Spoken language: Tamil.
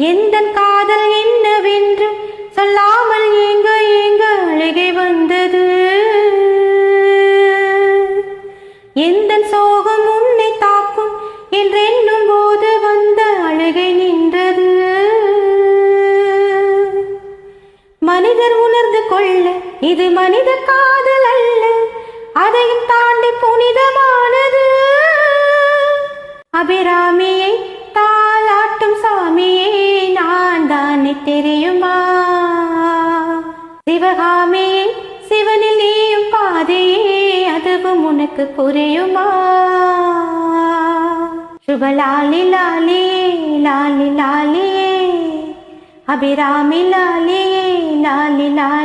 எந்தன் காதல் என்னவென்று சொல்லாமல் ஏங்க ஏங்க அழுகை வந்தது. எந்தன் சோகம் உன்னை தாக்கும் என்றென்னும் போது வந்த அழுகை நின்றது. மனிதர் உணர்ந்து கொள்ள இது மனித காதல் அல்ல, அதையும் தாண்டி புனிதமானது. அபிராமியை தாலாட்டும் சாமியே நான் தானே தெரியுமா? சிவகாமியை சிவனில் நீயும் பாதையே அதுவும் உனக்கு புரியுமா? சுபலாலி லாலியே லாலி லாலியே, அபிராமி லாலியே லாலி லாலி.